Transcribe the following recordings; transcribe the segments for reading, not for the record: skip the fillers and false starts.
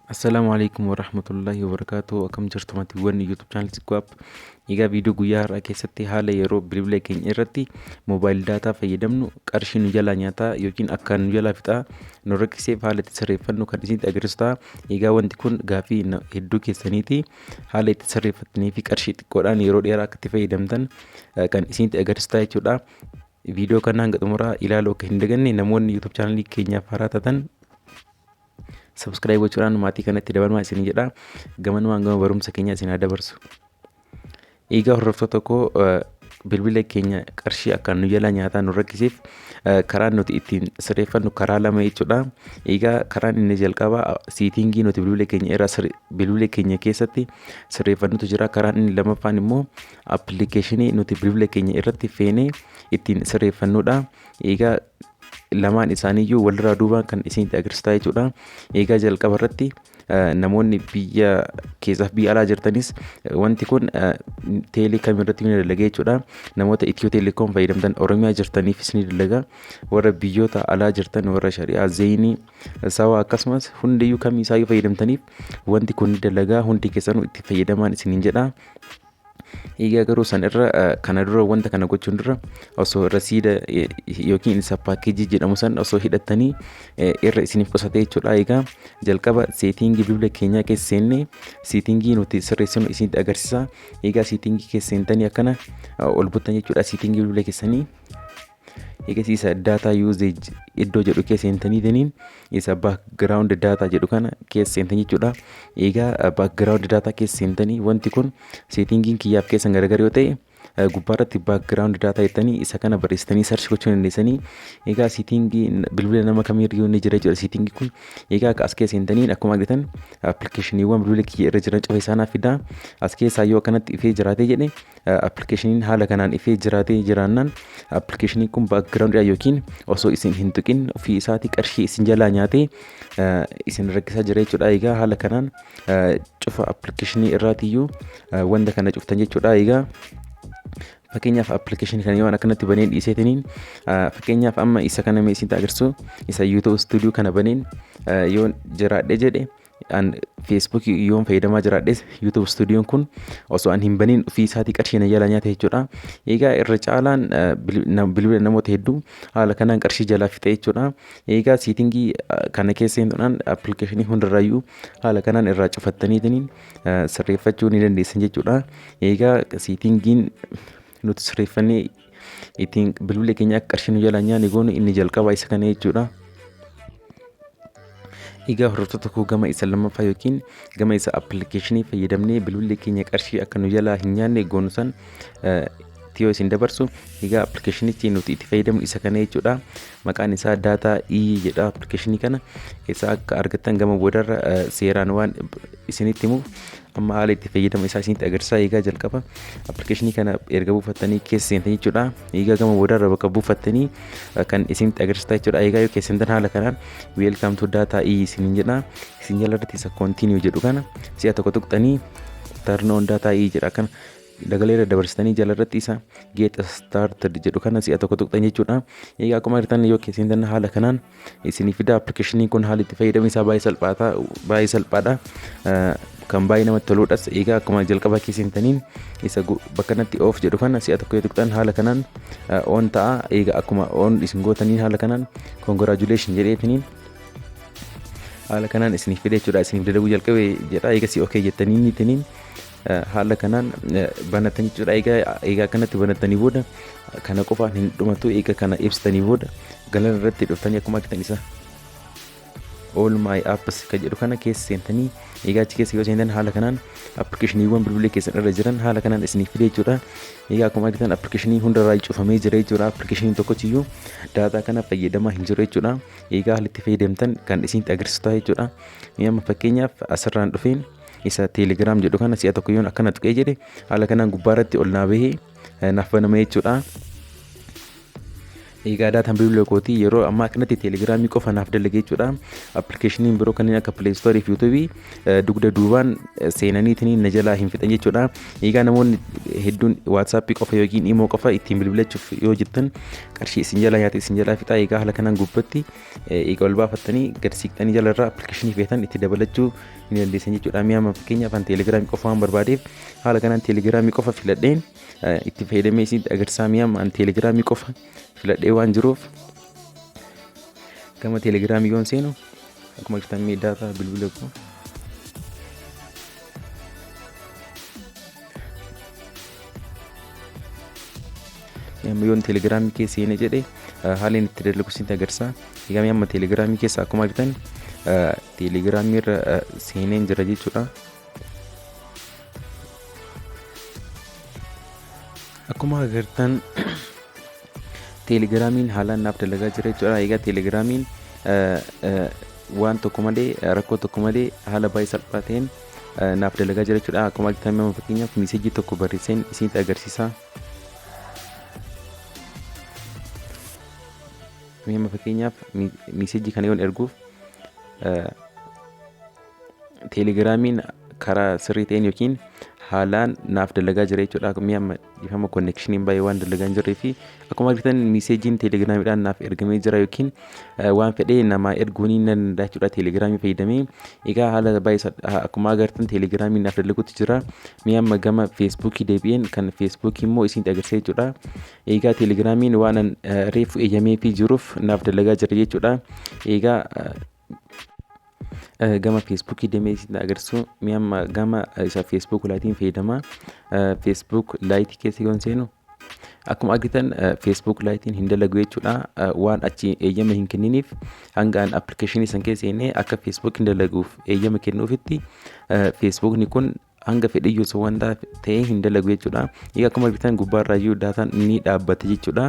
Assalamualaikum warahmatullahi wabarakatuh. Akkam jirtu matiiwwan YouTube channel Zigwaap. Egaa viidiyoo guyyaa har'aa keessatti haala yeroo bilbila keenya irratti moobaayil daataa fayyadamnu qarshii nu jalaa nyaataa yookiin akka nu jalaa fixaa nu rakkiseef haala itti sirreeffannu kan isinitti agarsiisu ta'a. Egaa wanti kun gaaffii hedduu keessaniiti. Haala itti sirreeffattanii fi qarshii xiqqoodhaan yeroo dheeraa akka itti fayyadamtan kan isinitti agarsiisu ta'a jechuudha. Viidiyoo kana hanga xumuraa ilaaluu akka hin daganne namoonni YouTube channel keenyaaf haaraa taatan subscribe gochuudhaan maatii kanatti dabalmaa isin jedha. Gamanumaan gama barumsa keenya isin dabarsu. Egaa hordoftoota koo bilbila keenya qarshii akka nu jalaa nyaataa nu rakkiseef karaa nuti ittiin sirreeffannu karaa lama jechuudha. Egaa karaan inni jalqabaa siitingii nuti bilbila keenya keessatti sirreeffannutu jira. Karaan inni lammaffaan immoo appilikeeshinii nuti bilbila keenya irratti feenee ittiin sirreeffannudha. Egaa lamaan isaaniiyyuu walirraa duubaan kan isinitti agarsiisu jechuudha. Egaa jalqaba irratti namoonni biyya keessaaf biyya alaa jirtanis wanti kun teelee kamirratti ni dalaga jechuudha. Namoota Itiyoo Teleekoom fayyadamtan Oromiyaa jirtaniifis ni dalaga. Warra biyyoota alaa jirtan warra Shari'aa, Zeenii, Sawaa akkasumas hundiyyuu kamiisaayyuu fayyadamtaniif wanti kun ni dalaga. Hundi keessanuu itti fayyadamaan isiniin jedha. Egaa garuu san irra kana dura wanta kana gochuun dura osoo rasiida yookiin isa paakeejii jedhamu san osoo hidhattanii irra isiniif qusate jechuudha. Egaa jalqaba seetingii bilbila keenyaa keessa seennee seetingii nuti sirreessinu isinitti agarsiisa. Egaa seetingii keessa seentanii akkana ol buttan jechuudha. Seetingii bilbila keessanii egaa isa data usage iddoo jedhu keessa seentanii deniin isa background data jedhu kana keessa seentanii jechuudha. Egaa background data keessa seentanii wanti kun seetingiin kiyyaaf keessa gargar yoo ta'e gubbaarratti background data jettanii isa kana barreessitanii search gochuu dandeessanii. Egaa seetingii bilbila nama kamiiyyuu ni jira jechuudha seetingii kun. Egaa as keessa seentanii akkuma argitan appilikeeshiniiwwan bilbila kiyya irra jiran cufa isaanaaf fidaa. As keessaa yoo kanatti ifee jiraatee jedhe appilikeeshiniin haala kanaan ifee jiraatee jiraannaan appilikeeshiniin kun background yookiin osoo isin hin tuqin ofii isaatii qarshii isin jalaa nyaatee isin rakkisaa jira jechuudha. Egaa haala kanaan cufa appilikeeshinii irraatiyyuu wanta kana cuftan jechuudha. Egaa fakkeenyaaf appilikeeshinii kana yoo akkanatti baneen dhiiseetiniin fakkeenyaaf amma isa kana mee isinitti agarsiisu isa YouTube Studio kana baneen yoo jiraadhe jedhe an Facebook yoon fayyadamaa jiraadhes YouTube Studioon kun osoo an hin baniin ofii isaatii qarshii na jalaa nyaata jechuudha. Egaa irra caalaan bilbila namoota hedduu haala kanaan qarshii jalaa fixe jechuudha. Egaa seetingii kana keessa seenuudhaan appilikeeshinii hundarraayyuu haala kanaan irraa cufattaniitiin sirreeffachuu ni dandeessan jechuudha. Egaa seetingiin nuti sirreeffannee ittiin bilbila keenya akka qarshii nu jalaa nyaanne goonu inni jalqabaa isa kana jechuudha. Egaa hordoftoota koo gama isa lammaffaa yookiin gama isa appilikeeshinii fayyadamnee bilbila keenya qarshii akka nu jalaa hin nyaanne goonu san yoo isin dabarsu. Egaa appilikeeshinichi nuti itti fayyadamnu isa kana jechuudha. Maqaan isaa data jedha. Appilikeeshinii kana keessa akka argattan gama boodarra seeraan waan isinitti himuuf amma haala itti fayyadama isaa isinitti agarsiisa. Egaa jalqaba appilikeeshinii kana erga buufattanii keessa seentan jechuudha. Egaa gama boodarra bakka buufattanii kan isinitti agarsiisa jechuudha. Egaa yoo keessa seentan haala kanaan welcome to data isiniin jedha. Isin jalarratti isa continue jedhu kana si'a tokko tuqxanii turn on data jedha kana dagalee irra dabarsitanii jalarratti isa get started jedhu kana si'a tokko tuqxan jechuudha. Egaa akkuma argitan yoo keessa seentan haala kanaan isiniif fida. Appilikeeshiniin kun haala itti fayyadamni isaa baay'ee salphaadha. Kan baay'ee namatti toludhas. Egaa akkuma jalqaba keessa seentaniin isa bakka kanatti off jedhu kana si'a tokko yoo tuqxan haala kanaan on ta'a. Egaa akkuma on isin gootaniin haala kanaan congratulation jedheetiniin haala kanaan isiniif fide jechuudha. Isiniif dalaguu jalqabe jedha. Egaa si okay jettaniin ittiin haala kanaan banatan jechuudha. Egaa kanatti banatanii booda kana qofaan hin dhumatu. Egaa kana ibsitanii booda galana irratti dhuftanii akkuma argitan isa all my apps kan jedhu kana keessa seentanii egaa achi keessa yoo seentan haala kanaan appilikeeshiniiwwan bilbila keessan irra jiran haala kanaan isiniif fide jechuudha. Egaa akkuma argitan appilikeeshinii hundarraa cufamee jira jechuudha. Appilikeeshiniin tokkochiyyuu daataa kana fayyadamaa hin jiru jechuudha. Egaa haala itti fayyadamtan kan isinitti agarsiisu jechuudha. Amma fakkeenyaaf asirraan dhufeen isa Telegram jedhu kana si'a tokko yoon akkana tuqee jedhe haala kanaan gubbaarratti ol naa bahee naaf baname jechuudha. Egaa daataan bilbila kootii yeroo ammaa kanatti teelegiraamii qofa naaf dalagee jechuudha. Appilikeeshiniin biroo kanneen akka Play Store fi YouTube dugda duubaan seenaniitiin na jalaa hin fixan jechuudha. Egaa namoonni hedduun WhatsApp qofa yookiin Imo qofa ittiin bilbilachuuf yoo jettan qarshii isin jalaa nyaata isin jalaa fixa. Egaa haala kanaan gubbatti eega ol baafattanii gad siqxanii jalarraa appilikeeshinii feetan itti dabalachuu ni dandeessan jechuudha. Mi'a amma fakkeenyaaf an teelegiraamii qofa waan barbaadeef haala kanaan teelegiraamii qofa filadheen itti fayyadamee isin agarsiisaa. Mi'a amma an teelegiraamii qofa filadhee waan jiruuf gama teelegiraamii yoon seenu akkuma argitan daataa bilbila koo yoon teelegiraamii keessa seene jedhe haala inni itti dalagu isin agarsiisa. Egaa amma teelegiraamii keessa akkuma argitan teelegiraamii irra seeneen jira jechuudha. Akkuma agartan teelegiraamiin haalaan naaf dalagaa jira jechuudha. Egaa teelegiraamiin waan tokko malee rakkoo tokko malee haala baay'ee salphaa ta'een naaf dalagaa jira jechuudha. Akkuma argitan amma fakkeenyaaf miiseejii tokko barreesseen isinitti agarsiisa. Amma fakkeenyaaf miiseejii kana yoon erguuf teelegiraamiin karaa sirrii ta'een yookiin haalaan naaf dalagaa jira jechuudha. Amma ifama konneekshiniin baay'ee waan dalagaa hin jirree fi akkuma argitan miiseejiin teelegiraamiidhaan naaf ergamee jira yookiin waan fedhee namaa erguu ni danda'a jechuudha teelegiraamii fayyadamee. Egaa haala baay'ee akkuma agartan teelegiraamiin naaf dalaguutu jira. Amma gama feesbuukii deebi'een kan feesbuukii immoo isinitti agarsiisa jechuudha. Egaa teelegiraamiin waan reefu eeyyamee fi jiruuf naaf dalagaa jira jechuudha. Egaa gama feesbuukii deemee isin agarsiisu amma gama isa feesbuuk laayitiin fayyadama. Feesbuuk laayitii keessa yoon seenu akkuma argitan feesbuuk laayitiin hin dalagu jechuudha. Waan achi eeyyama hin kenniniif hanga an appilikeeshinii san keessa seenee akka feesbuuk hin dalaguuf eeyyama kennuufitti feesbuukni kun hanga fedhiyyuu osoo wanta ta'ee hin dalagu jechuudha. Egaa akkuma argitan gubbaarraayyuu daataan ni dhaabbate jechuudha.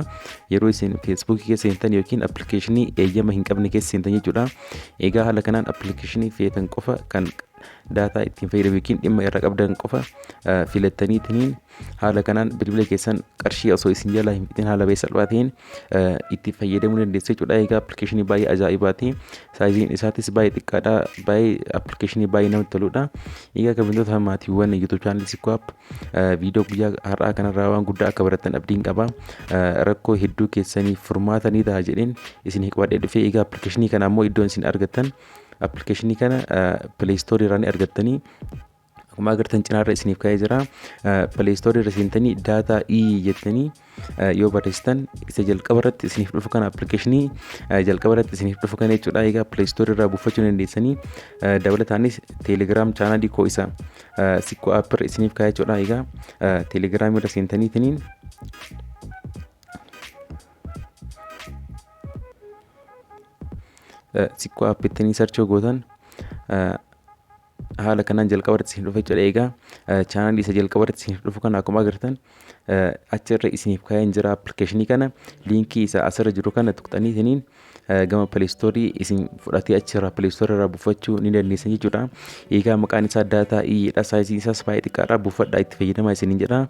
Yeroo isin feesbuukii keessa seentan yookiin appilikeeshinii eeyyama hin qabne keessa seentan jechuudha. Egaa haala kanaan appilikeeshinii feetan qofa kan daataa ittiin fayyadamu yookiin dhimma irra qabdan qofa filattaniitiin haala kanaan bilbila keessan qarshii osoo isin jalaa hin fixin haala baay'ee salphaa ta'een itti fayyadamuu dandeessu jechuudha. Egaa appilikeeshinii baay'ee ajaa'ibaati. Saayiziin isaatis baay'ee xiqqaadha. Baay'ee appilikeeshinii baay'ee namatti toludha. Egaa kabajamtoota maatiiwwan YouTube channel Sikwaap viidiyoo guyyaa har'aa kanarraa waan guddaa akka barattan abdiin qaba. Rakkoo hedduu keessaniif furmaata ni ta'a jedheen isin qabadhee dhufee. Egaa appilikeeshinii kana ammoo iddoon isin argattan appilikeeshinii kana Play Store irraa argattanii akkuma agartan cinaarra isiniif kaa'ee jira. Play Store irra seentanii daataa jettanii yoo barreessitan isa jalqaba irratti isiniif dhufu kana appilikeeshinii jalqaba irratti isiniif dhufu kana jechuudha. Egaa Play Store irraa buufachuu dandeessanii dabalataanis teelegiraam chaanaalii koo isa Sikwaap irra isiniif kaa'ee jechuudha. Egaa teelegiraamii irra seentaniitiin Sikwaap ittanii sarchoo gootan haala kanaan jalqaba irratti isiniif dhufa jechuudha. Egaa chaanaalii isa jalqaba irratti isiniif dhufu kana akkuma agartan achirra isiniif kaa'ee jira appilikeeshinii kana. Liinkii isa asirra jiru kana tuqxaniitiin gama Play Store isin fudhatee achirraa Play Store irraa buufachuu ni dandeessan jechuudha. Egaa maqaan isaa daataa dha. Saayizii isaas baay'ee xiqqaadha. Buufadhaa itti fayyadamaa isiniin jedha.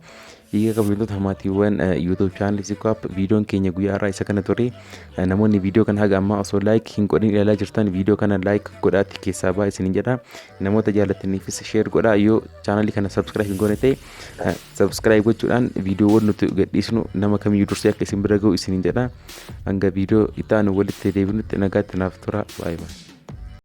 Egaa kabajamtoota maatiiwwan YouTube channel Sikwaap viidiyoon keenya guyyaa har'aa isa kana ture. Namoonni viidiyoo kana haga ammaa osoo laayik hin godhin ilaalaa jirtan viidiyoo kana laayik godhaatti keessaa ba'a isiniin jedha. Namoota jaalataniifis sheer godhaa. Yoo chaanalii kana sabskiraayib hin goone ta'e sabskiraayib gochuudhaan viidiyoowwan nuti gadhiisnu nama kamiyyuu dursee akka isin bira ga'u isiniin jedha. Hanga viidiyoo itti aanu walitti deebinutti nagaatti naaf tura. Baay'ee.